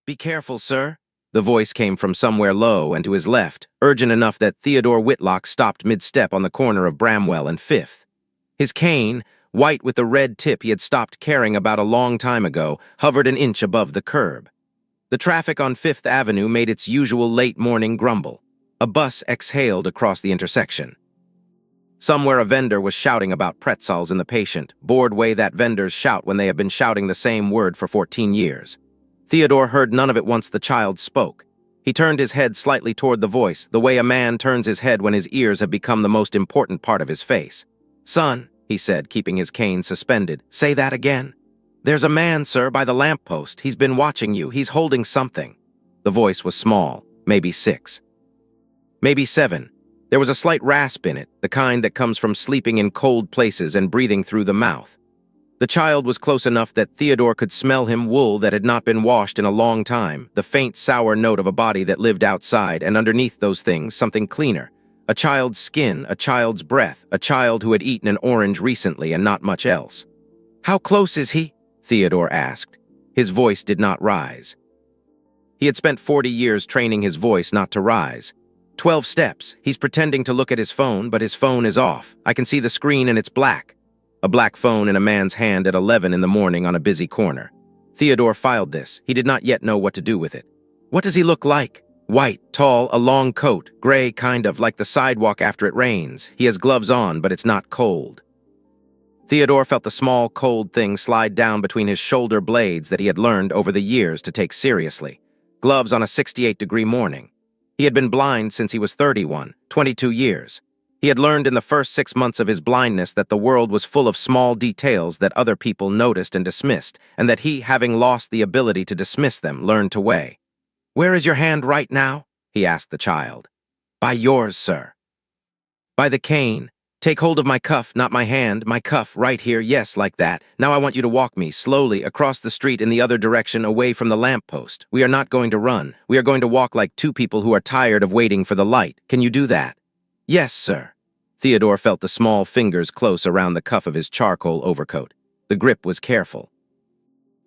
Be careful, sir. The voice came from somewhere low and to his left, urgent enough that Theodore Whitlock stopped mid-step on the corner of Bramwell and Fifth. His cane, white with the red tip he had stopped carrying about a long time ago, hovered an inch above the curb. The traffic on Fifth Avenue made its usual late-morning grumble. A bus exhaled across the intersection. Somewhere a vendor was shouting about pretzels in the patient, bored way that vendors shout when they have been shouting the same word for 14 years. Theodore heard none of it once the child spoke. He turned his head slightly toward the voice, the way a man turns his head when his ears have become the most important part of his face. "Son," he said, keeping his cane suspended, "say that again." "There's a man, sir, by the lamppost. He's been watching you. He's holding something." The voice was small, maybe 6. Maybe 7. There was a slight rasp in it, the kind that comes from sleeping in cold places and breathing through the mouth. The child was close enough that Theodore could smell him wool that had not been washed in a long time, the faint sour note of a body that lived outside, and underneath those things something cleaner. A child's skin, a child's breath, a child who had eaten an orange recently and not much else. "How close is he?" Theodore asked. His voice did not rise. He had spent 40 years training his voice not to rise. 12 steps. He's pretending to look at his phone, but his phone is off. I can see the screen and it's black. A black phone in a man's hand at 11 in the morning on a busy corner. Theodore filed this. He did not yet know what to do with it. What does he look like? White, tall, a long coat, gray kind of, like the sidewalk after it rains. He has gloves on, but it's not cold. Theodore felt the small, cold thing slide down between his shoulder blades that he had learned over the years to take seriously. Gloves on a 68-degree morning. He had been blind since he was 31, 22 years. He had learned in the first 6 months of his blindness that the world was full of small details that other people noticed and dismissed, and that he, having lost the ability to dismiss them, learned to weigh. "Where is your hand right now?" he asked the child. "By yours, sir." "By the cane. Take hold of my cuff, not my hand, my cuff, right here, yes, like that. Now I want you to walk me, slowly, across the street in the other direction, away from the lamppost. We are not going to run. We are going to walk like two people who are tired of waiting for the light. Can you do that?" "Yes, sir." Theodore felt the small fingers close around the cuff of his charcoal overcoat. The grip was careful.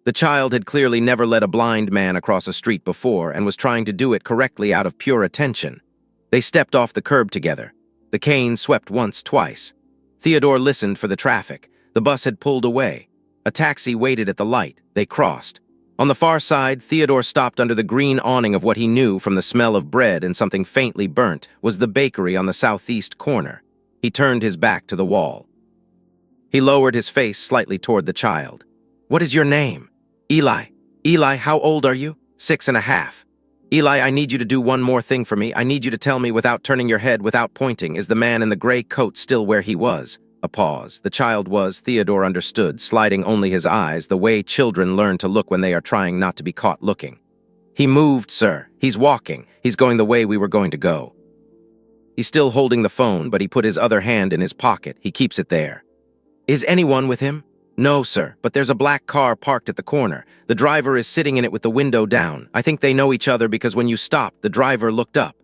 The child had clearly never led a blind man across a street before and was trying to do it correctly out of pure attention. They stepped off the curb together. The cane swept once, twice. Theodore listened for the traffic. The bus had pulled away. A taxi waited at the light. They crossed. On the far side, Theodore stopped under the green awning of what he knew from the smell of bread and something faintly burnt was the bakery on the southeast corner. He turned his back to the wall. He lowered his face slightly toward the child. "What is your name?" "Eli." "Eli, how old are you?" 6.5. "Eli, I need you to do one more thing for me. I need you to tell me without turning your head, without pointing, is the man in the gray coat still where he was?" A pause. The child was, Theodore understood, sliding only his eyes, the way children learn to look when they are trying not to be caught looking. "He moved, sir. He's walking. He's going the way we were going to go." He's still holding the phone, but he put his other hand in his pocket. He keeps it there. "Is anyone with him?" "No, sir, but there's a black car parked at the corner. The driver is sitting in it with the window down. I think they know each other because when you stopped, the driver looked up."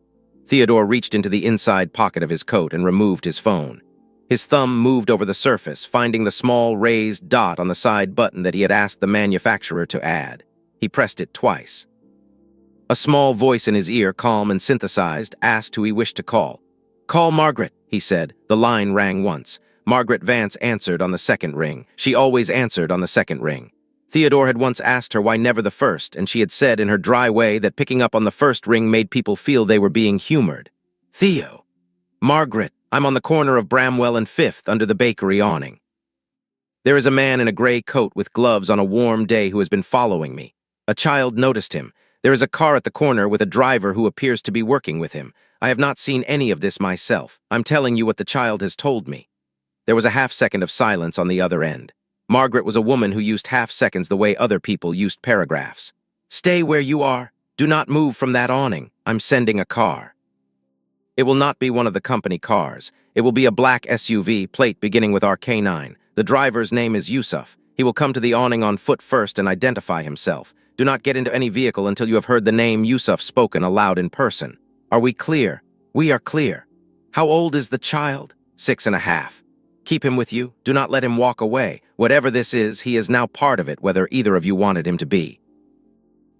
Theodore reached into the inside pocket of his coat and removed his phone. His thumb moved over the surface, finding the small raised dot on the side button that he had asked the manufacturer to add. He pressed it twice. A small voice in his ear, calm and synthesized, asked who he wished to call. "Call Margaret," he said. The line rang once. Margaret Vance answered on the second ring. She always answered on the second ring. Theodore had once asked her why never the first, and she had said in her dry way that picking up on the first ring made people feel they were being humored. "Theo." "Margaret, I'm on the corner of Bramwell and Fifth under the bakery awning. There is a man in a gray coat with gloves on a warm day who has been following me. A child noticed him. There is a car at the corner with a driver who appears to be working with him. I have not seen any of this myself. I'm telling you what the child has told me." There was a half-second of silence on the other end. Margaret was a woman who used half-seconds the way other people used paragraphs. "Stay where you are. Do not move from that awning. I'm sending a car. It will not be one of the company cars. It will be a black SUV, plate beginning with RK9. The driver's name is Yusuf. He will come to the awning on foot first and identify himself. Do not get into any vehicle until you have heard the name Yusuf spoken aloud in person. Are we clear?" "We are clear." "How old is the child?" 6.5. "Keep him with you. Do not let him walk away. Whatever this is, he is now part of it, whether either of you wanted him to be."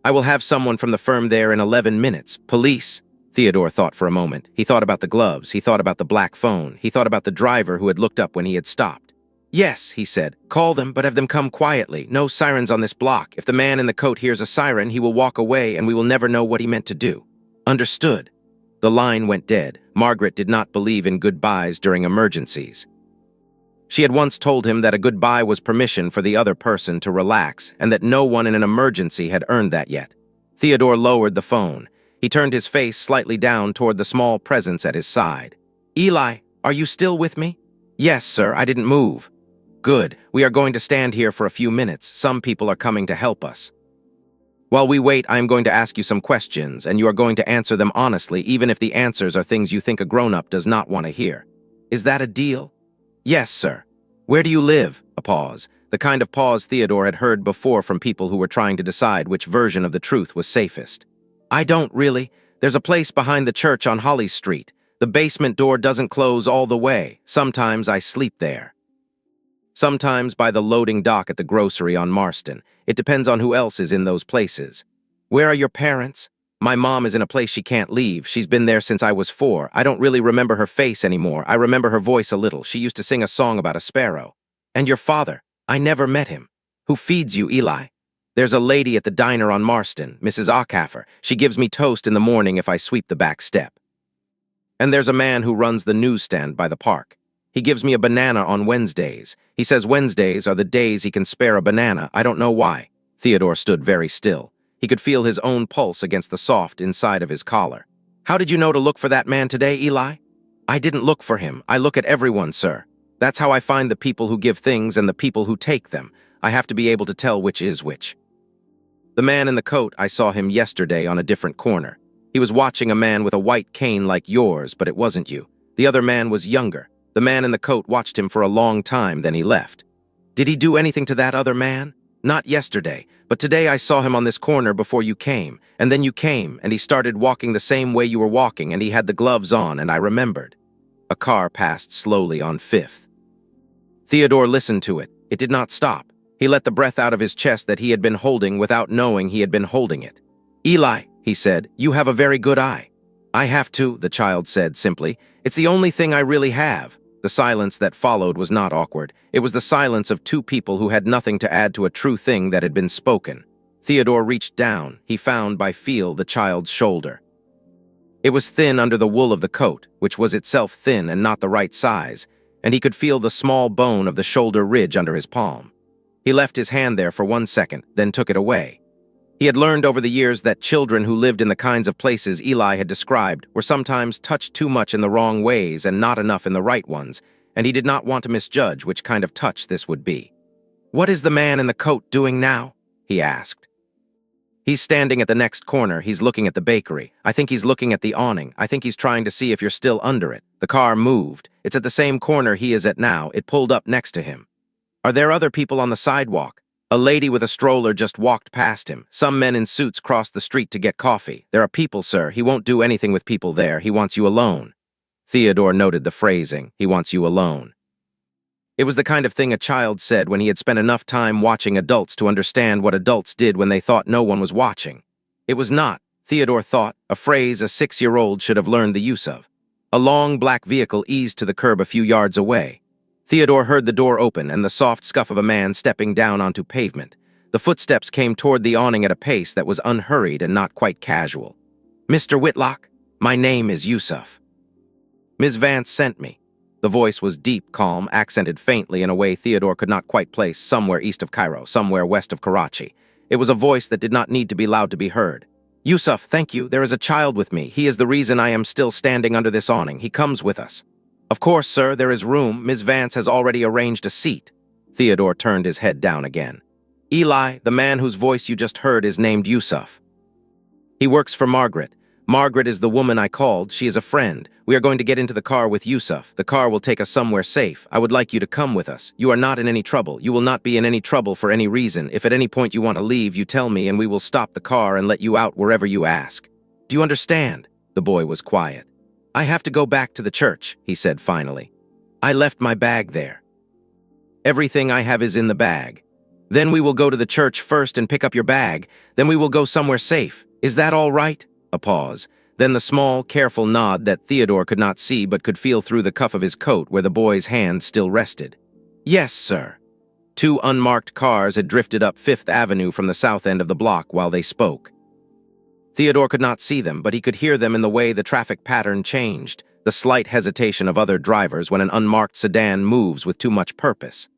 I will have someone from the firm there in 11 minutes. Police. Theodore thought for a moment. He thought about the gloves. He thought about the black phone. He thought about the driver who had looked up when he had stopped. Yes, he said. Call them, but have them come quietly. No sirens on this block. If the man in the coat hears a siren, he will walk away and we will never know what he meant to do. Understood. The line went dead. Margaret did not believe in goodbyes during emergencies. She had once told him that a goodbye was permission for the other person to relax and that no one in an emergency had earned that yet. Theodore lowered the phone. He turned his face slightly down toward the small presence at his side. Eli, are you still with me? Yes, sir, I didn't move. Good. We are going to stand here for a few minutes. Some people are coming to help us. While we wait, I am going to ask you some questions, and you are going to answer them honestly, even if the answers are things you think a grown-up does not want to hear. Is that a deal? Yes, sir. Where do you live? A pause. The kind of pause Theodore had heard before from people who were trying to decide which version of the truth was safest. I don't really. There's a place behind the church on Holly Street. The basement door doesn't close all the way. Sometimes I sleep there. Sometimes by the loading dock at the grocery on Marston. It depends on who else is in those places. Where are your parents? My mom is in a place she can't leave. She's been there since I was 4. I don't really remember her face anymore. I remember her voice a little. She used to sing a song about a sparrow. And your father? I never met him. Who feeds you, Eli? There's a lady at the diner on Marston, Mrs. Ockhaffer. She gives me toast in the morning if I sweep the back step. And there's a man who runs the newsstand by the park. He gives me a banana on Wednesdays. He says Wednesdays are the days he can spare a banana. I don't know why. Theodore stood very still. He could feel his own pulse against the soft inside of his collar. How did you know to look for that man today, Eli? I didn't look for him. I look at everyone, sir. That's how I find the people who give things and the people who take them. I have to be able to tell which is which. The man in the coat, I saw him yesterday on a different corner. He was watching a man with a white cane like yours, but it wasn't you. The other man was younger. The man in the coat watched him for a long time, then he left. Did he do anything to that other man? Not yesterday, but today I saw him on this corner before you came, and then you came, and he started walking the same way you were walking, and he had the gloves on, and I remembered. A car passed slowly on 5th. Theodore listened to it. It did not stop. He let the breath out of his chest that he had been holding without knowing he had been holding it. Eli, he said, you have a very good eye. I have to, the child said simply. It's the only thing I really have. The silence that followed was not awkward. It was the silence of two people who had nothing to add to a true thing that had been spoken. Theodore reached down. He found by feel the child's shoulder. It was thin under the wool of the coat, which was itself thin and not the right size, and he could feel the small bone of the shoulder ridge under his palm. He left his hand there for 1 second, then took it away. He had learned over the years that children who lived in the kinds of places Eli had described were sometimes touched too much in the wrong ways and not enough in the right ones, and he did not want to misjudge which kind of touch this would be. What is the man in the coat doing now? He asked. He's standing at the next corner. He's looking at the bakery. I think he's looking at the awning. I think he's trying to see if you're still under it. The car moved. It's at the same corner he is at now. It pulled up next to him. Are there other people on the sidewalk? A lady with a stroller just walked past him. Some men in suits crossed the street to get coffee. There are people, sir. He won't do anything with people there. He wants you alone. Theodore noted the phrasing. He wants you alone. It was the kind of thing a child said when he had spent enough time watching adults to understand what adults did when they thought no one was watching. It was not, Theodore thought, a phrase a 6-year-old should have learned the use of. A long black vehicle eased to the curb a few yards away. Theodore heard the door open and the soft scuff of a man stepping down onto pavement. The footsteps came toward the awning at a pace that was unhurried and not quite casual. Mr. Whitlock, my name is Yusuf. Ms. Vance sent me. The voice was deep, calm, accented faintly in a way Theodore could not quite place, somewhere east of Cairo, somewhere west of Karachi. It was a voice that did not need to be loud to be heard. Yusuf, thank you. There is a child with me. He is the reason I am still standing under this awning. He comes with us. Of course, sir, there is room. Ms. Vance has already arranged a seat. Theodore turned his head down again. Eli, the man whose voice you just heard, is named Yusuf. He works for Margaret. Margaret is the woman I called. She is a friend. We are going to get into the car with Yusuf. The car will take us somewhere safe. I would like you to come with us. You are not in any trouble. You will not be in any trouble for any reason. If at any point you want to leave, you tell me and we will stop the car and let you out wherever you ask. Do you understand? The boy was quiet. I have to go back to the church, he said finally. I left my bag there. Everything I have is in the bag. Then we will go to the church first and pick up your bag. Then we will go somewhere safe. Is that all right? A pause. Then the small, careful nod that Theodore could not see but could feel through the cuff of his coat where the boy's hand still rested. Yes, sir. Two unmarked cars had drifted up Fifth Avenue from the south end of the block while they spoke. Theodore could not see them, but he could hear them in the way the traffic pattern changed, the slight hesitation of other drivers when an unmarked sedan moves with too much purpose.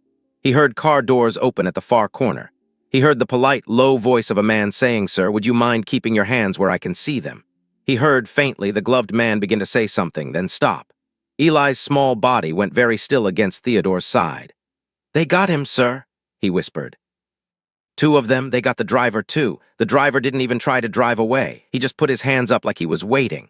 He heard car doors open at the far corner. He heard the polite, low voice of a man saying, "Sir, would you mind keeping your hands where I can see them?" He heard, faintly, the gloved man begin to say something, then stop. Eli's small body went very still against Theodore's side. "They got him, sir," he whispered. Two of them, they got the driver too. The driver didn't even try to drive away. He just put his hands up like he was waiting.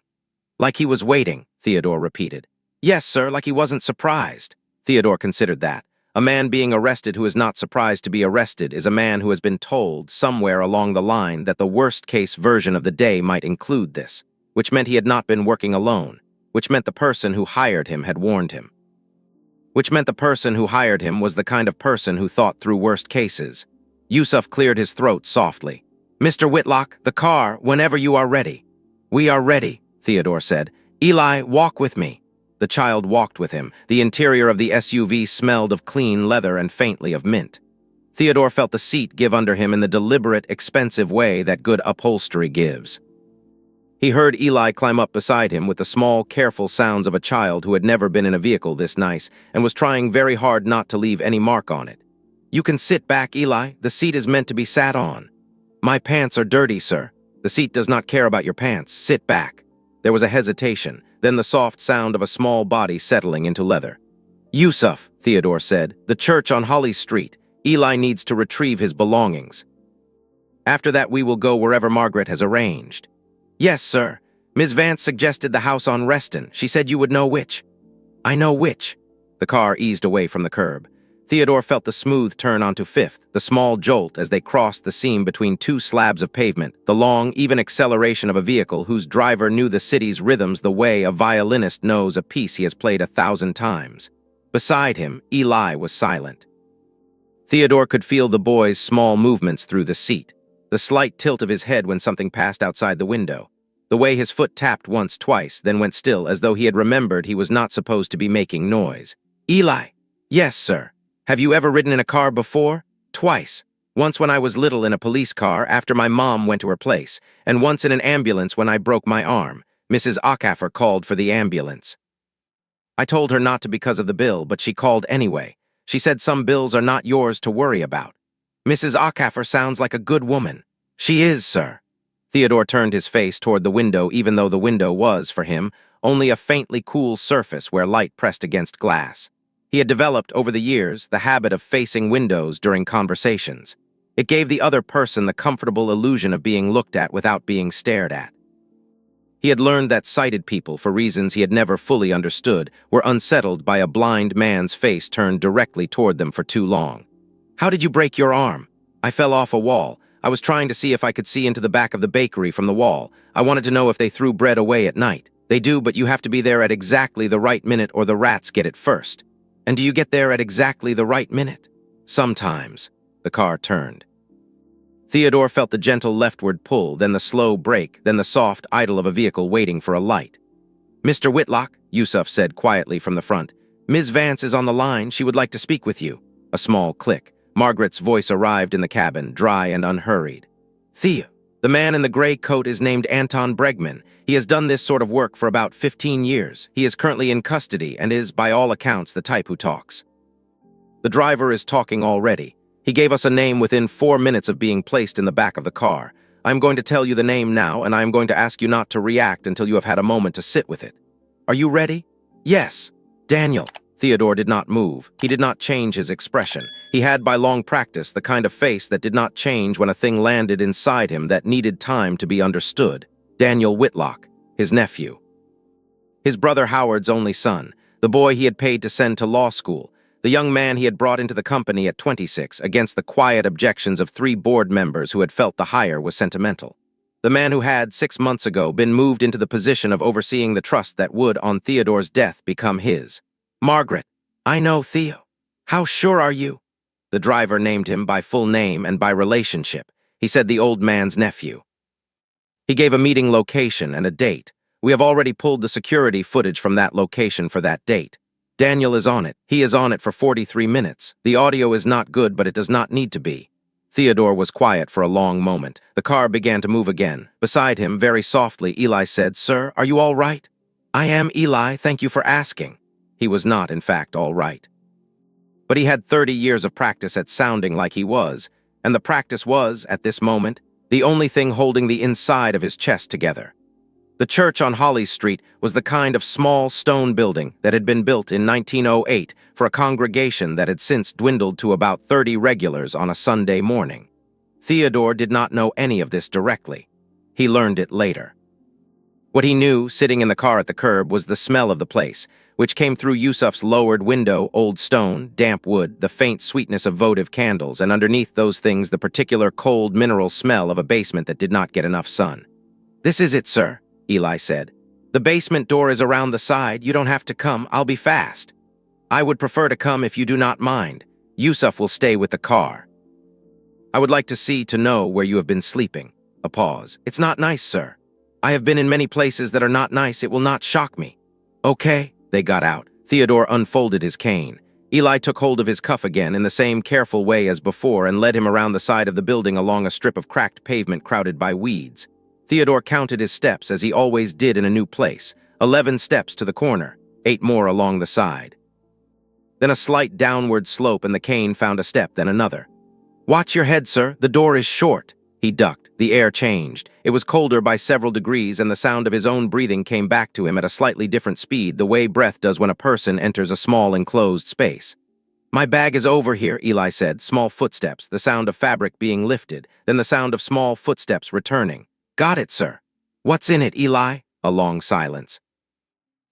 Like he was waiting, Theodore repeated. Yes, sir, like he wasn't surprised. Theodore considered that. A man being arrested who is not surprised to be arrested is a man who has been told, somewhere along the line, that the worst-case version of the day might include this, which meant he had not been working alone, which meant the person who hired him had warned him. Which meant the person who hired him was the kind of person who thought through worst cases. Yusuf cleared his throat softly. "Mr. Whitlock, the car, whenever you are ready." "We are ready," Theodore said. "Eli, walk with me." The child walked with him. The interior of the SUV smelled of clean leather and faintly of mint. Theodore felt the seat give under him in the deliberate, expensive way that good upholstery gives. He heard Eli climb up beside him with the small, careful sounds of a child who had never been in a vehicle this nice and was trying very hard not to leave any mark on it. "You can sit back, Eli. The seat is meant to be sat on." "My pants are dirty, sir." "The seat does not care about your pants. Sit back." There was a hesitation, then the soft sound of a small body settling into leather. "Yusuf," Theodore said, "the church on Holly Street. Eli needs to retrieve his belongings. After that we will go wherever Margaret has arranged." "Yes, sir. Ms. Vance suggested the house on Reston. She said you would know which." "I know which." The car eased away from the curb. Theodore felt the smooth turn onto Fifth, the small jolt as they crossed the seam between two slabs of pavement, the long, even acceleration of a vehicle whose driver knew the city's rhythms the way a violinist knows a piece he has played 1,000 times. Beside him, Eli was silent. Theodore could feel the boy's small movements through the seat, the slight tilt of his head when something passed outside the window, the way his foot tapped once, twice, then went still as though he had remembered he was not supposed to be making noise. "Eli." "Yes, sir." "Have you ever ridden in a car before?" "Twice. Once when I was little in a police car after my mom went to her place, and once in an ambulance when I broke my arm. Mrs. Acaffer called for the ambulance. I told her not to because of the bill, but she called anyway. She said some bills are not yours to worry about. Mrs. Acaffer sounds like a good woman." "She is, sir." Theodore turned his face toward the window even though the window was, for him, only a faintly cool surface where light pressed against glass. He had developed, over the years, the habit of facing windows during conversations. It gave the other person the comfortable illusion of being looked at without being stared at. He had learned that sighted people, for reasons he had never fully understood, were unsettled by a blind man's face turned directly toward them for too long. "How did you break your arm?" "I fell off a wall. I was trying to see if I could see into the back of the bakery from the wall. I wanted to know if they threw bread away at night. They do, but you have to be there at exactly the right minute or the rats get it first." "And do you get there at exactly the right minute?" "Sometimes." The car turned. Theodore felt the gentle leftward pull, then the slow brake, then the soft idle of a vehicle waiting for a light. "Mr. Whitlock," Yusuf said quietly from the front. "Ms. Vance is on the line. She would like to speak with you." A small click. Margaret's voice arrived in the cabin, dry and unhurried. "Theo, the man in the gray coat is named Anton Bregman. He has done this sort of work for about 15 years. He is currently in custody and is, by all accounts, the type who talks." "The driver is talking already. He gave us a name within 4 minutes of being placed in the back of the car. I am going to tell you the name now, and I am going to ask you not to react until you have had a moment to sit with it. Are you ready?" "Yes." "Daniel." Theodore did not move. He did not change his expression. He had, by long practice, the kind of face that did not change when a thing landed inside him that needed time to be understood. Daniel Whitlock, his nephew. His brother Howard's only son, the boy he had paid to send to law school, the young man he had brought into the company at 26 against the quiet objections of 3 board members who had felt the hire was sentimental. The man who had, 6 months ago, been moved into the position of overseeing the trust that would, on Theodore's death, become his. "Margaret." "I know, Theo." "How sure are you?" The driver named him by full name and by relationship. He said the old man's nephew. He gave a meeting location and a date. We have already pulled the security footage from that location for that date. Daniel is on it. He is on it for 43 minutes. The audio is not good, but it does not need to be. Theodore was quiet for a long moment. The car began to move again. Beside him, very softly, Eli said, "Sir, are you all right?" "I am, Eli. Thank you for asking." He was not, in fact, all right. But he had 30 years of practice at sounding like he was, and the practice was, at this moment, the only thing holding the inside of his chest together. The church on Holly Street was the kind of small stone building that had been built in 1908 for a congregation that had since dwindled to about 30 regulars on a Sunday morning. Theodore did not know any of this directly. He learned it later. What he knew, sitting in the car at the curb, was the smell of the place, which came through Yusuf's lowered window, old stone, damp wood, the faint sweetness of votive candles, and underneath those things the particular cold mineral smell of a basement that did not get enough sun. "This is it, sir," Eli said. "The basement door is around the side. You don't have to come. I'll be fast. I would prefer to come if you do not mind. Yusuf will stay with the car. I would like to know where you have been sleeping." A pause. "It's not nice, sir. I have been in many places that are not nice. It will not shock me." "Okay." They got out. Theodore unfolded his cane. Eli took hold of his cuff again in the same careful way as before and led him around the side of the building along a strip of cracked pavement crowded by weeds. Theodore counted his steps as he always did in a new place. 11 steps to the corner, 8 more along the side. Then a slight downward slope and the cane found a step, then another. "Watch your head, sir. The door is short." He ducked. The air changed. It was colder by several degrees and the sound of his own breathing came back to him at a slightly different speed, the way breath does when a person enters a small enclosed space. "My bag is over here," Eli said. Small footsteps, the sound of fabric being lifted, then the sound of small footsteps returning. "Got it, sir." "What's in it, Eli?" A long silence.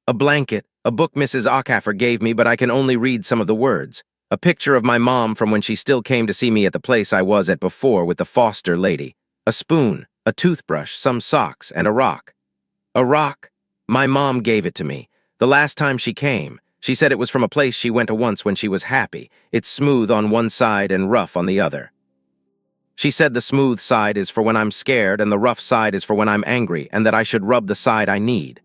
"A blanket, a book Mrs. Ockaffer gave me, but I can only read some of the words. A picture of my mom from when she still came to see me at the place I was at before with the foster lady. A spoon, a toothbrush, some socks, and a rock." "A rock?" "My mom gave it to me. The last time she came. She said it was from a place she went to once when she was happy. It's smooth on one side and rough on the other. She said the smooth side is for when I'm scared and the rough side is for when I'm angry, and that I should rub the side I need."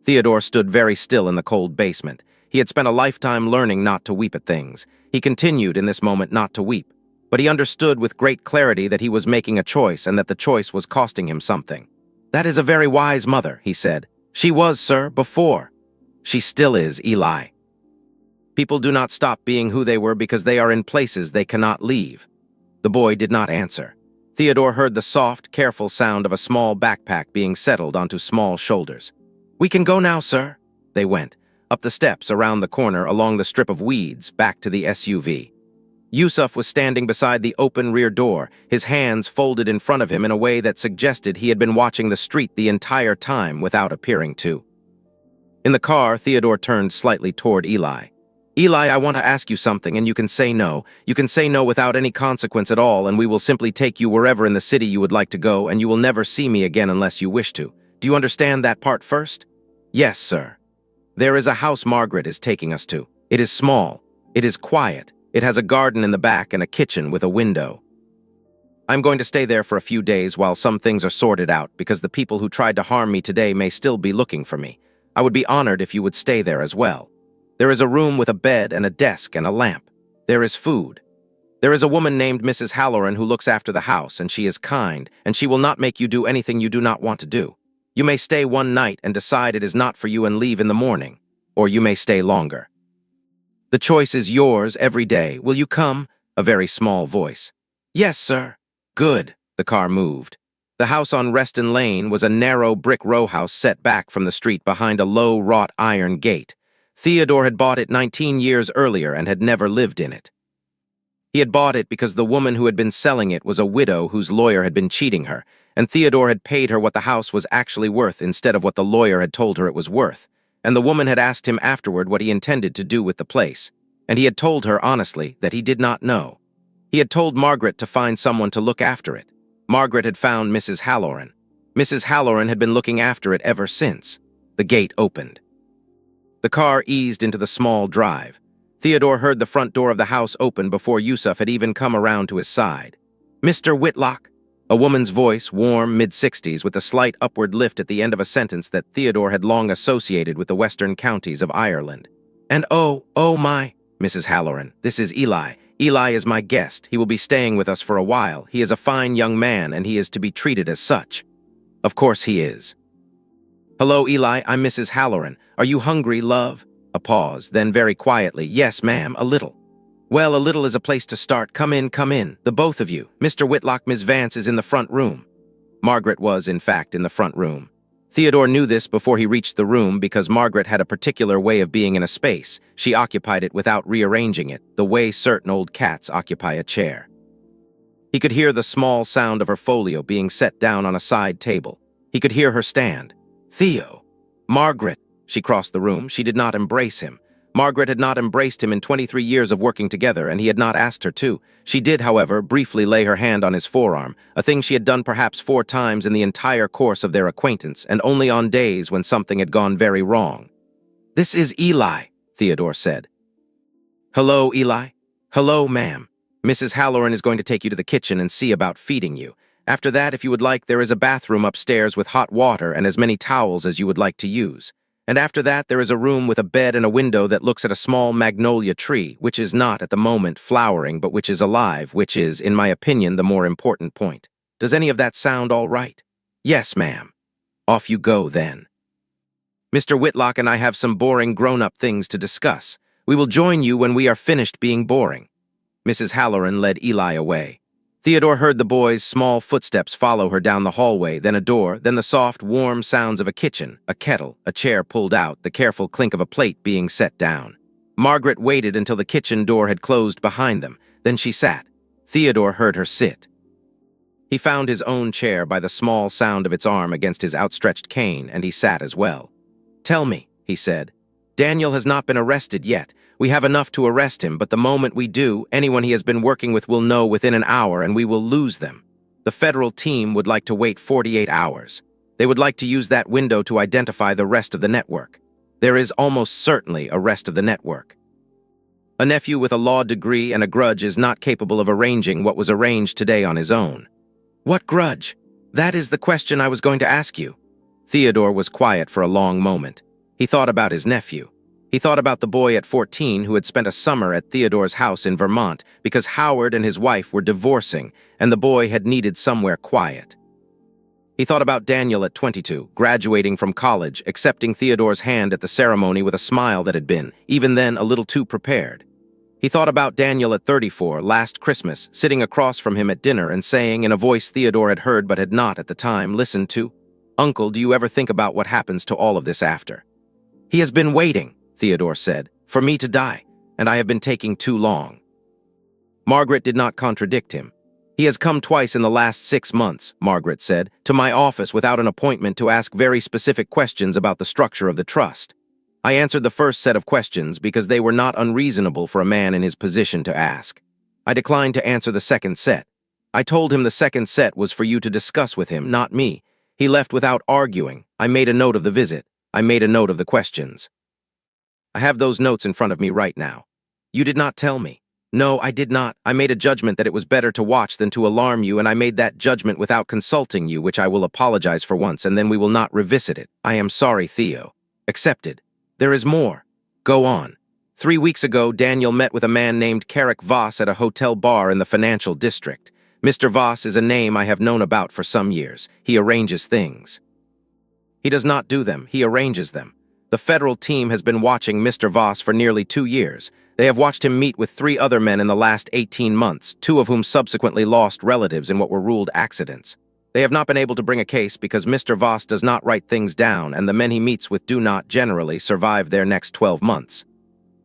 Theodore stood very still in the cold basement. He had spent a lifetime learning not to weep at things. He continued in this moment not to weep, but he understood with great clarity that he was making a choice and that the choice was costing him something. "That is a very wise mother," he said. "She was, sir, before. She still is, Eli. People do not stop being who they were because they are in places they cannot leave." The boy did not answer. Theodore heard the soft, careful sound of a small backpack being settled onto small shoulders. "We can go now, sir." They went, up the steps, around the corner, along the strip of weeds, back to the SUV. Yusuf was standing beside the open rear door, his hands folded in front of him in a way that suggested he had been watching the street the entire time without appearing to. In the car, Theodore turned slightly toward Eli. "Eli, I want to ask you something, and you can say no. You can say no without any consequence at all, and we will simply take you wherever in the city you would like to go, and you will never see me again unless you wish to. Do you understand that part first?" "Yes, sir." "There is a house Margaret is taking us to. It is small. It is quiet. It has a garden in the back and a kitchen with a window. I'm going to stay there for a few days while some things are sorted out, because the people who tried to harm me today may still be looking for me. I would be honored if you would stay there as well. There is a room with a bed and a desk and a lamp. There is food. There is a woman named Mrs. Halloran who looks after the house, and she is kind, and she will not make you do anything you do not want to do. You may stay one night and decide it is not for you and leave in the morning, or you may stay longer. The choice is yours every day. Will you come?" A very small voice. "Yes, sir." "Good." The car moved. The house on Reston Lane was a narrow brick row house set back from the street behind a low wrought iron gate. Theodore had bought it 19 years earlier and had never lived in it. He had bought it because the woman who had been selling it was a widow whose lawyer had been cheating her, and Theodore had paid her what the house was actually worth instead of what the lawyer had told her it was worth, and the woman had asked him afterward what he intended to do with the place, and he had told her honestly that he did not know. He had told Margaret to find someone to look after it. Margaret had found Mrs. Halloran. Mrs. Halloran had been looking after it ever since. The gate opened. The car eased into the small drive. Theodore heard the front door of the house open before Yusuf had even come around to his side. "Mr. Whitlock?" A woman's voice, warm, mid-60s, with a slight upward lift at the end of a sentence that Theodore had long associated with the western counties of Ireland. "And oh my, Mrs. Halloran, this is Eli. Eli is my guest. He will be staying with us for a while. He is a fine young man, and he is to be treated as such." "Of course he is." "Hello, Eli, I'm Mrs. Halloran. Are you hungry, love?" A pause, then very quietly, "Yes, ma'am, a little." "Well, a little is a place to start. Come in, the both of you. Mr. Whitlock, Miss Vance is in the front room." Margaret was, in fact, in the front room. Theodore knew this before he reached the room because Margaret had a particular way of being in a space. She occupied it without rearranging it, the way certain old cats occupy a chair. He could hear the small sound of her folio being set down on a side table. He could hear her stand. "Theo!" "Margaret!" She crossed the room. She did not embrace him. Margaret had not embraced him in 23 years of working together, and he had not asked her to. She did, however, briefly lay her hand on his forearm, a thing she had done perhaps 4 times in the entire course of their acquaintance, and only on days when something had gone very wrong. "This is Eli," Theodore said. "Hello, Eli." "Hello, ma'am. Mrs. Halloran is going to take you to the kitchen and see about feeding you. After that, if you would like, there is a bathroom upstairs with hot water and as many towels as you would like to use. And after that, there is a room with a bed and a window that looks at a small magnolia tree, which is not at the moment flowering, but which is alive, which is, in my opinion, the more important point. Does any of that sound all right?" "Yes, ma'am." "Off you go, then. Mr. Whitlock and I have some boring grown-up things to discuss. We will join you when we are finished being boring." Mrs. Halloran led Eli away. Theodore heard the boy's small footsteps follow her down the hallway, then a door, then the soft, warm sounds of a kitchen, a kettle, a chair pulled out, the careful clink of a plate being set down. Margaret waited until the kitchen door had closed behind them. Then she sat. Theodore heard her sit. He found his own chair by the small sound of its arm against his outstretched cane, and he sat as well. "Tell me," he said. "Daniel has not been arrested yet. We have enough to arrest him, but the moment we do, anyone he has been working with will know within an hour and we will lose them. The federal team would like to wait 48 hours. They would like to use that window to identify the rest of the network. There is almost certainly a rest of the network. A nephew with a law degree and a grudge is not capable of arranging what was arranged today on his own." "What grudge?" "That is the question I was going to ask you." Theodore was quiet for a long moment. He thought about his nephew. He thought about the boy at 14 who had spent a summer at Theodore's house in Vermont because Howard and his wife were divorcing and the boy had needed somewhere quiet. He thought about Daniel at 22, graduating from college, accepting Theodore's hand at the ceremony with a smile that had been, even then, a little too prepared. He thought about Daniel at 34, last Christmas, sitting across from him at dinner and saying in a voice Theodore had heard but had not at the time listened to, "Uncle, do you ever think about what happens to all of this after?" "He has been waiting," Theodore said, "for me to die, and I have been taking too long." Margaret did not contradict him. "He has come twice in the last 6 months," Margaret said, "to my office without an appointment to ask very specific questions about the structure of the trust. I answered the first set of questions because they were not unreasonable for a man in his position to ask. I declined to answer the second set. I told him the second set was for you to discuss with him, not me. He left without arguing. I made a note of the visit. I made a note of the questions. I have those notes in front of me right now. You did not tell me." "No, I did not. I made a judgment that it was better to watch than to alarm you, and I made that judgment without consulting you, which I will apologize for once, and then we will not revisit it. I am sorry, Theo." "Accepted. There is more. Go on." 3 weeks ago, Daniel met with a man named Carrick Voss at a hotel bar in the financial district. Mr. Voss is a name I have known about for some years. He arranges things. He does not do them. He arranges them. The federal team has been watching Mr. Voss for nearly 2 years. They have watched him meet with 3 other men in the last 18 months, 2 of whom subsequently lost relatives in what were ruled accidents. They have not been able to bring a case because Mr. Voss does not write things down, and the men he meets with do not, generally, survive their next 12 months.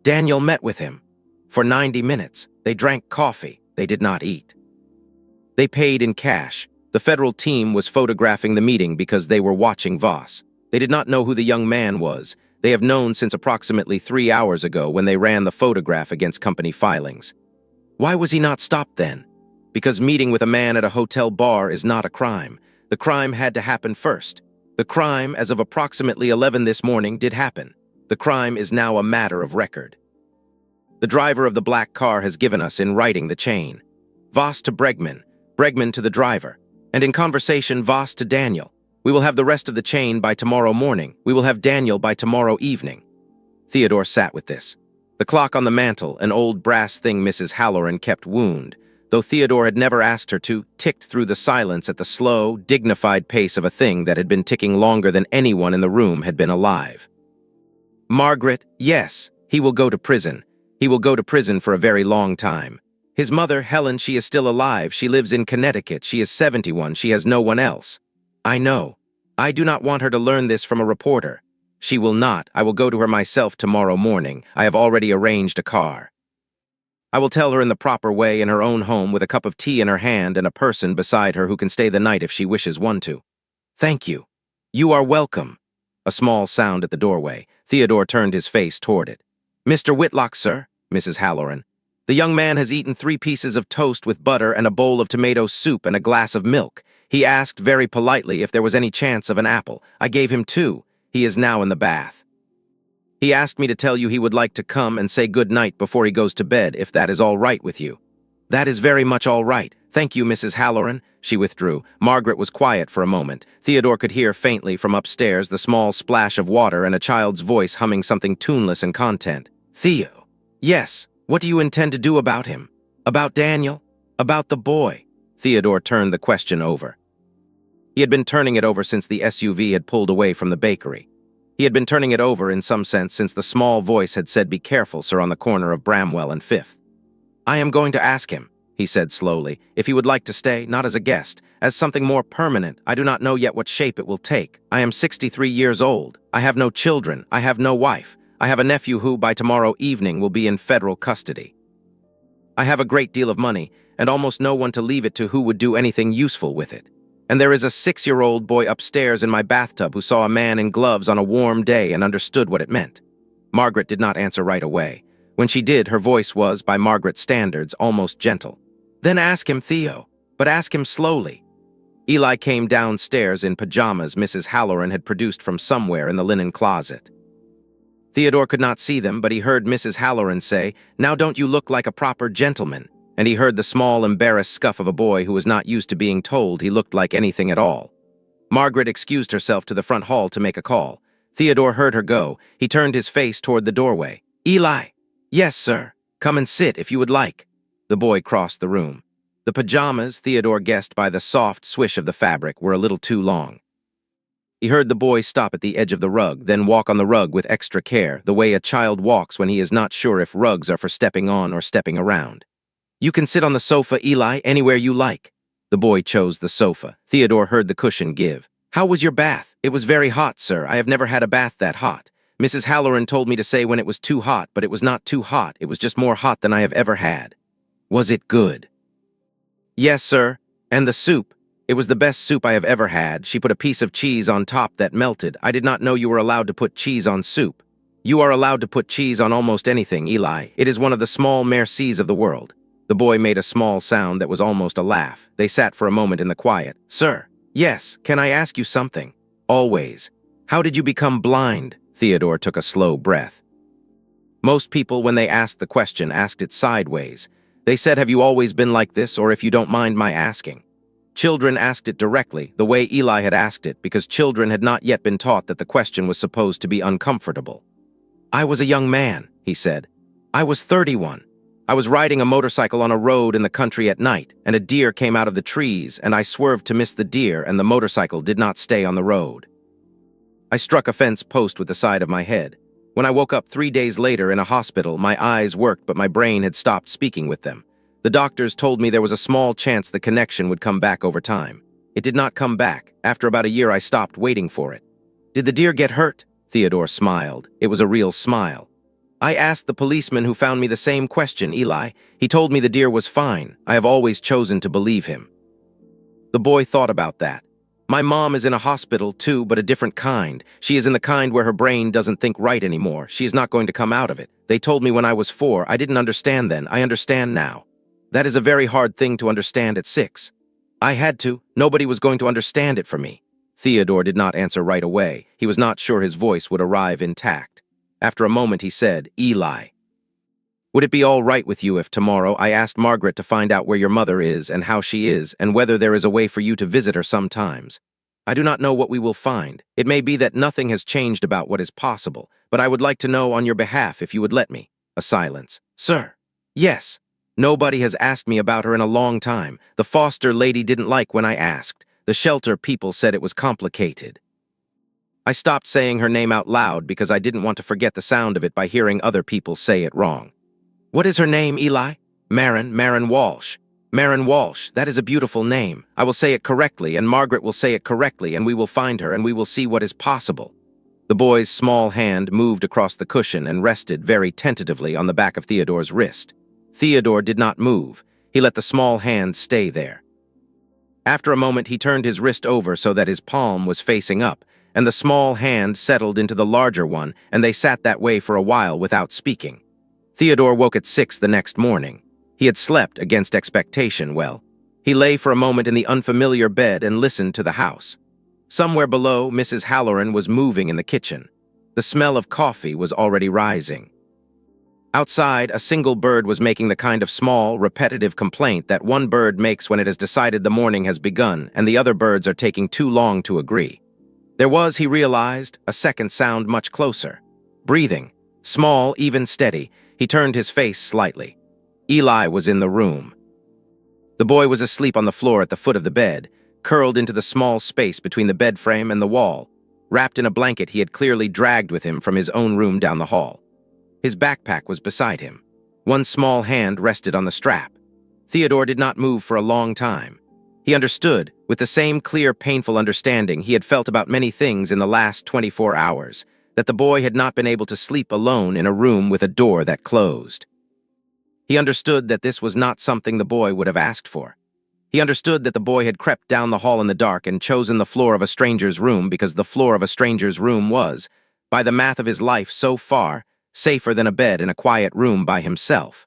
Daniel met with him. For 90 minutes, they drank coffee. They did not eat. They paid in cash. The federal team was photographing the meeting because they were watching Voss. They did not know who the young man was. They have known since approximately 3 hours ago when they ran the photograph against company filings. Why was he not stopped then? Because meeting with a man at a hotel bar is not a crime. The crime had to happen first. The crime, as of approximately 11 this morning, did happen. The crime is now a matter of record. The driver of the black car has given us in writing the chain. Voss to Bregman, Bregman to the driver, and in conversation Voss to Daniel. We will have the rest of the chain by tomorrow morning. We will have Daniel by tomorrow evening. Theodore sat with this. The clock on the mantel, an old brass thing Mrs. Halloran kept wound, though Theodore had never asked her to, ticked through the silence at the slow, dignified pace of a thing that had been ticking longer than anyone in the room had been alive. Margaret, yes, he will go to prison. He will go to prison for a very long time. His mother, Helen, she is still alive. She lives in Connecticut. She is 71. She has no one else. I know. I do not want her to learn this from a reporter. She will not. I will go to her myself tomorrow morning. I have already arranged a car. I will tell her in the proper way in her own home with a cup of tea in her hand and a person beside her who can stay the night if she wishes one to. Thank you. You are welcome. A small sound at the doorway. Theodore turned his face toward it. Mr. Whitlock, sir, Mrs. Halloran. The young man has eaten 3 pieces of toast with butter and a bowl of tomato soup and a glass of milk. He asked very politely if there was any chance of an apple. I gave him 2. He is now in the bath. He asked me to tell you he would like to come and say good night before he goes to bed, if that is all right with you. That is very much all right. Thank you, Mrs. Halloran. She withdrew. Margaret was quiet for a moment. Theodore could hear faintly from upstairs the small splash of water and a child's voice humming something tuneless in content. Theo. Yes. What do you intend to do about him? About Daniel? About the boy? Theodore turned the question over. He had been turning it over since the SUV had pulled away from the bakery. He had been turning it over, in some sense, since the small voice had said, "Be careful, sir," on the corner of Bramwell and 5th. I am going to ask him, he said slowly, if he would like to stay, not as a guest, as something more permanent. I do not know yet what shape it will take. I am 63 years old. I have no children. I have no wife. I have a nephew who, by tomorrow evening, will be in federal custody. I have a great deal of money, and almost no one to leave it to who would do anything useful with it. And there is a 6-year-old boy upstairs in my bathtub who saw a man in gloves on a warm day and understood what it meant. Margaret did not answer right away. When she did, her voice was, by Margaret's standards, almost gentle. Then ask him, Theo, but ask him slowly. Eli came downstairs in pajamas Mrs. Halloran had produced from somewhere in the linen closet. Theodore could not see them, but he heard Mrs. Halloran say, "Now don't you look like a proper gentleman?" And he heard the small, embarrassed scuff of a boy who was not used to being told he looked like anything at all. Margaret excused herself to the front hall to make a call. Theodore heard her go. He turned his face toward the doorway. Eli. Yes, sir. Come and sit if you would like. The boy crossed the room. The pajamas, Theodore guessed by the soft swish of the fabric, were a little too long. He heard the boy stop at the edge of the rug, then walk on the rug with extra care, the way a child walks when he is not sure if rugs are for stepping on or stepping around. You can sit on the sofa, Eli, anywhere you like. The boy chose the sofa. Theodore heard the cushion give. How was your bath? It was very hot, sir. I have never had a bath that hot. Mrs. Halloran told me to say when it was too hot, but it was not too hot. It was just more hot than I have ever had. Was it good? Yes, sir. And the soup. It was the best soup I have ever had. She put a piece of cheese on top that melted. I did not know you were allowed to put cheese on soup. You are allowed to put cheese on almost anything, Eli. It is one of the small mercies of the world. The boy made a small sound that was almost a laugh. They sat for a moment in the quiet. Sir. Yes, can I ask you something? Always. How did you become blind? Theodore took a slow breath. Most people, when they asked the question, asked it sideways. They said, have you always been like this, or if you don't mind my asking? Children asked it directly, the way Eli had asked it, because children had not yet been taught that the question was supposed to be uncomfortable. I was a young man, he said. I was 31. I was riding a motorcycle on a road in the country at night, and a deer came out of the trees, and I swerved to miss the deer, and the motorcycle did not stay on the road. I struck a fence post with the side of my head. When I woke up 3 days later in a hospital, my eyes worked, but my brain had stopped speaking with them. The doctors told me there was a small chance the connection would come back over time. It did not come back. After about a year, I stopped waiting for it. Did the deer get hurt? Theodore smiled. It was a real smile. I asked the policeman who found me the same question, Eli. He told me the deer was fine. I have always chosen to believe him. The boy thought about that. My mom is in a hospital too, but a different kind. She is in the kind where her brain doesn't think right anymore. She is not going to come out of it. They told me when I was 4. I didn't understand then. I understand now. That is a very hard thing to understand at 6. I had to. Nobody was going to understand it for me. Theodore did not answer right away. He was not sure his voice would arrive intact. After a moment he said, Eli. Would it be all right with you if tomorrow I asked Margaret to find out where your mother is and how she is and whether there is a way for you to visit her sometimes? I do not know what we will find. It may be that nothing has changed about what is possible, but I would like to know on your behalf if you would let me. A silence. Sir. Yes. Nobody has asked me about her in a long time. The foster lady didn't like when I asked. The shelter people said it was complicated. I stopped saying her name out loud because I didn't want to forget the sound of it by hearing other people say it wrong. What is her name, Eli? Marin Walsh. Marin Walsh, that is a beautiful name. I will say it correctly, and Margaret will say it correctly, and we will find her, and we will see what is possible. The boy's small hand moved across the cushion and rested very tentatively on the back of Theodore's wrist. Theodore did not move. He let the small hand stay there. After a moment, he turned his wrist over so that his palm was facing up, and the small hand settled into the larger one, and they sat that way for a while without speaking. Theodore woke at 6 the next morning. He had slept against expectation well. He lay for a moment in the unfamiliar bed and listened to the house. Somewhere below, Mrs. Halloran was moving in the kitchen. The smell of coffee was already rising. Outside, a single bird was making the kind of small, repetitive complaint that one bird makes when it has decided the morning has begun and the other birds are taking too long to agree. There was, he realized, a second sound much closer. Breathing. Small, even steady. He turned his face slightly. Eli was in the room. The boy was asleep on the floor at the foot of the bed, curled into the small space between the bed frame and the wall, wrapped in a blanket he had clearly dragged with him from his own room down the hall. His backpack was beside him. One small hand rested on the strap. Theodore did not move for a long time. He understood, with the same clear, painful understanding he had felt about many things in the last 24 hours, that the boy had not been able to sleep alone in a room with a door that closed. He understood that this was not something the boy would have asked for. He understood that the boy had crept down the hall in the dark and chosen the floor of a stranger's room because the floor of a stranger's room was, by the math of his life so far, safer than a bed in a quiet room by himself.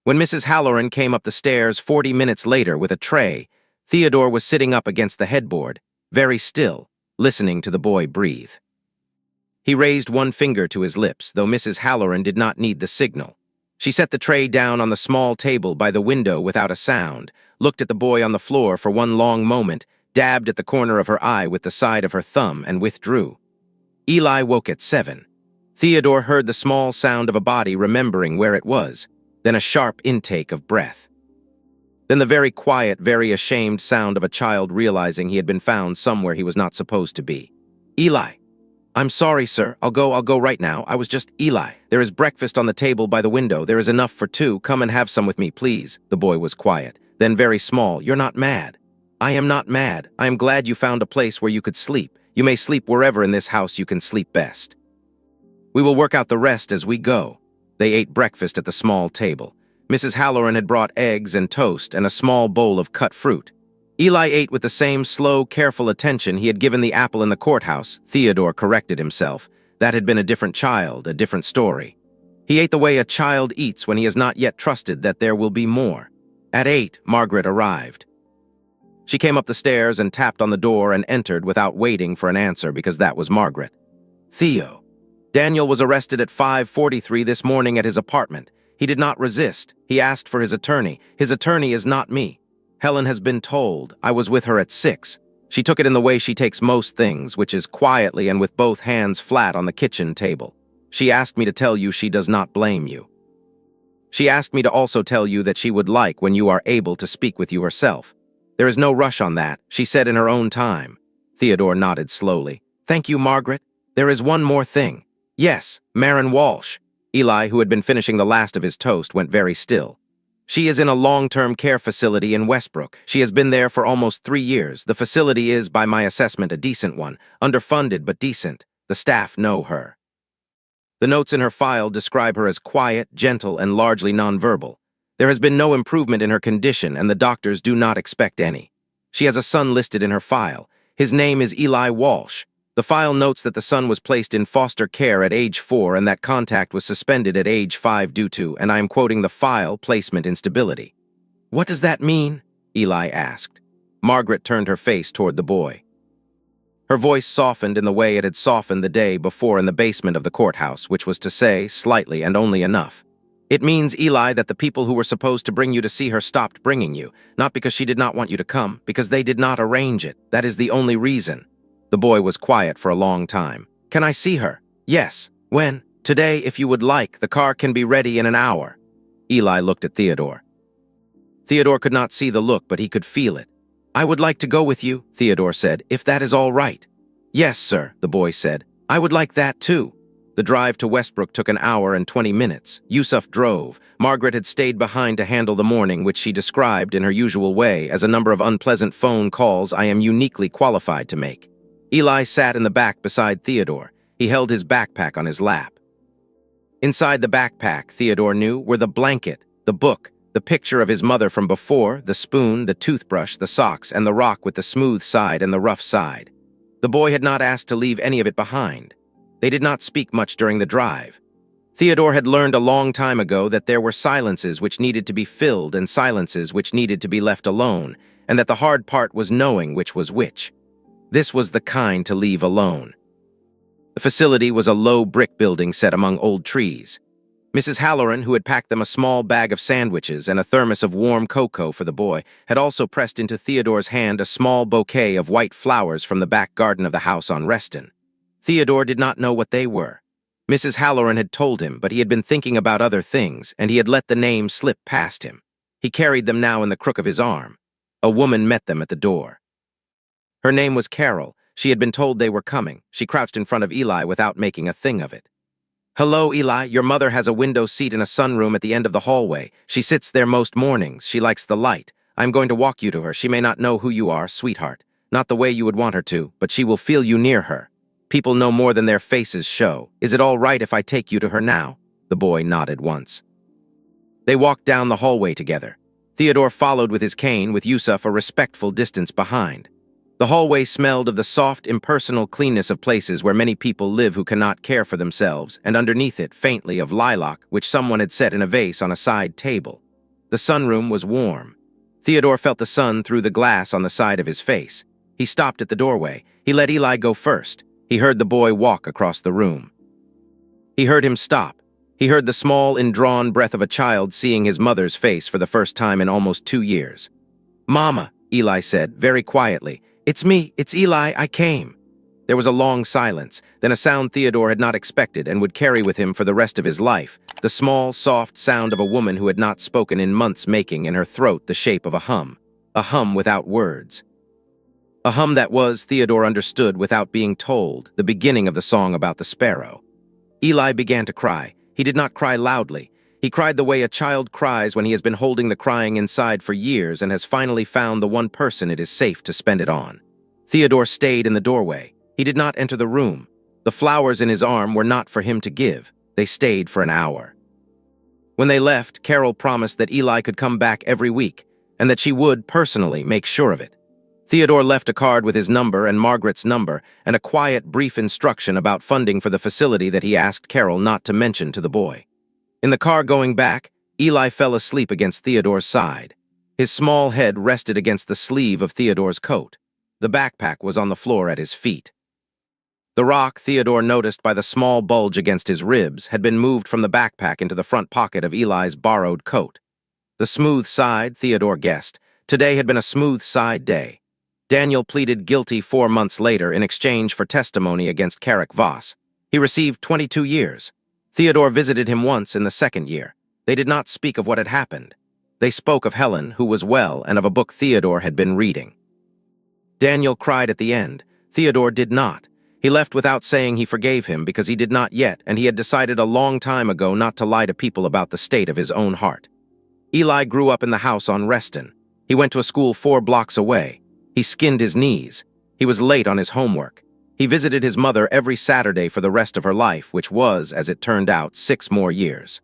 When Mrs. Halloran came up the stairs 40 minutes later with a tray, Theodore was sitting up against the headboard, very still, listening to the boy breathe. He raised one finger to his lips, though Mrs. Halloran did not need the signal. She set the tray down on the small table by the window without a sound, looked at the boy on the floor for one long moment, dabbed at the corner of her eye with the side of her thumb, and withdrew. Eli woke at 7. Theodore heard the small sound of a body remembering where it was, then a sharp intake of breath. Then the very quiet, very ashamed sound of a child realizing he had been found somewhere he was not supposed to be. Eli. I'm sorry, sir. I'll go right now. I was just Eli. There is breakfast on the table by the window. There is enough for 2. Come and have some with me, please. The boy was quiet, then very small. You're not mad. I am not mad. I am glad you found a place where you could sleep. You may sleep wherever in this house you can sleep best. We will work out the rest as we go. They ate breakfast at the small table. Mrs. Halloran had brought eggs and toast and a small bowl of cut fruit. Eli ate with the same slow, careful attention he had given the apple in the courthouse. Theodore corrected himself. That had been a different child, a different story. He ate the way a child eats when he has not yet trusted that there will be more. At 8, Margaret arrived. She came up the stairs and tapped on the door and entered without waiting for an answer because that was Margaret. Theo. Daniel was arrested at 5:43 this morning at his apartment. He did not resist. He asked for his attorney. His attorney is not me. Helen has been told. I was with her at 6. She took it in the way she takes most things, which is quietly and with both hands flat on the kitchen table. She asked me to tell you she does not blame you. She asked me to also tell you that she would like when you are able to speak with you herself. There is no rush on that, she said in her own time. Theodore nodded slowly. Thank you, Margaret. There is one more thing. Yes, Marin Walsh. Eli, who had been finishing the last of his toast, went very still. She is in a long-term care facility in Westbrook. She has been there for almost 3 years. The facility is, by my assessment, a decent one. Underfunded, but decent. The staff know her. The notes in her file describe her as quiet, gentle, and largely nonverbal. There has been no improvement in her condition, and the doctors do not expect any. She has a son listed in her file. His name is Eli Walsh. The file notes that the son was placed in foster care at age 4 and that contact was suspended at age 5 due to, and I am quoting the file, placement instability. What does that mean? Eli asked. Margaret turned her face toward the boy. Her voice softened in the way it had softened the day before in the basement of the courthouse, which was to say, slightly and only enough. It means, Eli, that the people who were supposed to bring you to see her stopped bringing you, not because she did not want you to come, because they did not arrange it. That is the only reason." The boy was quiet for a long time. "Can I see her?" "Yes." "When?" "Today, if you would like. The car can be ready in an hour." Eli looked at Theodore. Theodore could not see the look, but he could feel it. "I would like to go with you," Theodore said, "if that is all right." "Yes, sir," the boy said. "I would like that too." The drive to Westbrook took an hour and 20 minutes. Yusuf drove. Margaret had stayed behind to handle the morning, which she described in her usual way as a number of unpleasant phone calls I am uniquely qualified to make. Eli sat in the back beside Theodore. He held his backpack on his lap. Inside the backpack, Theodore knew, were the blanket, the book, the picture of his mother from before, the spoon, the toothbrush, the socks, and the rock with the smooth side and the rough side. The boy had not asked to leave any of it behind. They did not speak much during the drive. Theodore had learned a long time ago that there were silences which needed to be filled and silences which needed to be left alone, and that the hard part was knowing which was which. This was the kind to leave alone. The facility was a low brick building set among old trees. Mrs. Halloran, who had packed them a small bag of sandwiches and a thermos of warm cocoa for the boy, had also pressed into Theodore's hand a small bouquet of white flowers from the back garden of the house on Reston. Theodore did not know what they were. Mrs. Halloran had told him, but he had been thinking about other things, and he had let the name slip past him. He carried them now in the crook of his arm. A woman met them at the door. Her name was Carol. She had been told they were coming. She crouched in front of Eli without making a thing of it. "Hello, Eli. Your mother has a window seat in a sunroom at the end of the hallway. She sits there most mornings. She likes the light. I'm going to walk you to her. She may not know who you are, sweetheart. Not the way you would want her to, but she will feel you near her. People know more than their faces show. Is it all right if I take you to her now?" The boy nodded once. They walked down the hallway together. Theodore followed with his cane, with Yusuf a respectful distance behind. The hallway smelled of the soft, impersonal cleanness of places where many people live who cannot care for themselves, and underneath it, faintly, of lilac, which someone had set in a vase on a side table. The sunroom was warm. Theodore felt the sun through the glass on the side of his face. He stopped at the doorway. He let Eli go first. He heard the boy walk across the room. He heard him stop. He heard the small, indrawn breath of a child seeing his mother's face for the first time in almost 2 years. "Mama," Eli said, very quietly. "It's me. It's Eli. I came." There was a long silence, then a sound Theodore had not expected and would carry with him for the rest of his life, the small, soft sound of a woman who had not spoken in months, making in her throat the shape of a hum without words. A hum that was, Theodore understood without being told, the beginning of the song about the sparrow. Eli began to cry. He did not cry loudly. He cried the way a child cries when he has been holding the crying inside for years and has finally found the one person it is safe to spend it on. Theodore stayed in the doorway. He did not enter the room. The flowers in his arm were not for him to give. They stayed for an hour. When they left, Carol promised that Eli could come back every week, and that she would, personally, make sure of it. Theodore left a card with his number and Margaret's number and a quiet, brief instruction about funding for the facility that he asked Carol not to mention to the boy. In the car going back, Eli fell asleep against Theodore's side. His small head rested against the sleeve of Theodore's coat. The backpack was on the floor at his feet. The rock, Theodore noticed by the small bulge against his ribs, had been moved from the backpack into the front pocket of Eli's borrowed coat. The smooth side, Theodore guessed. Today had been a smooth side day. Daniel pleaded guilty 4 months later in exchange for testimony against Carrick Voss. He received 22 years. Theodore visited him once in the 2nd year. They did not speak of what had happened. They spoke of Helen, who was well, and of a book Theodore had been reading. Daniel cried at the end. Theodore did not. He left without saying he forgave him because he did not yet, and he had decided a long time ago not to lie to people about the state of his own heart. Eli grew up in the house on Reston. He went to a school 4 blocks away. He skinned his knees. He was late on his homework. He visited his mother every Saturday for the rest of her life, which was, as it turned out, 6 more years.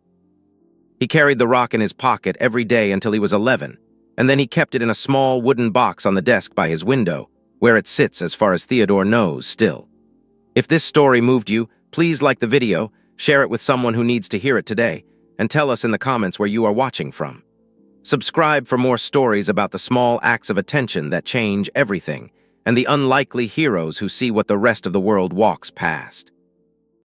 He carried the rock in his pocket every day until he was 11, and then he kept it in a small wooden box on the desk by his window, where it sits as far as Theodore knows still. If this story moved you, please like the video, share it with someone who needs to hear it today, and tell us in the comments where you are watching from. Subscribe for more stories about the small acts of attention that change everything, and the unlikely heroes who see what the rest of the world walks past.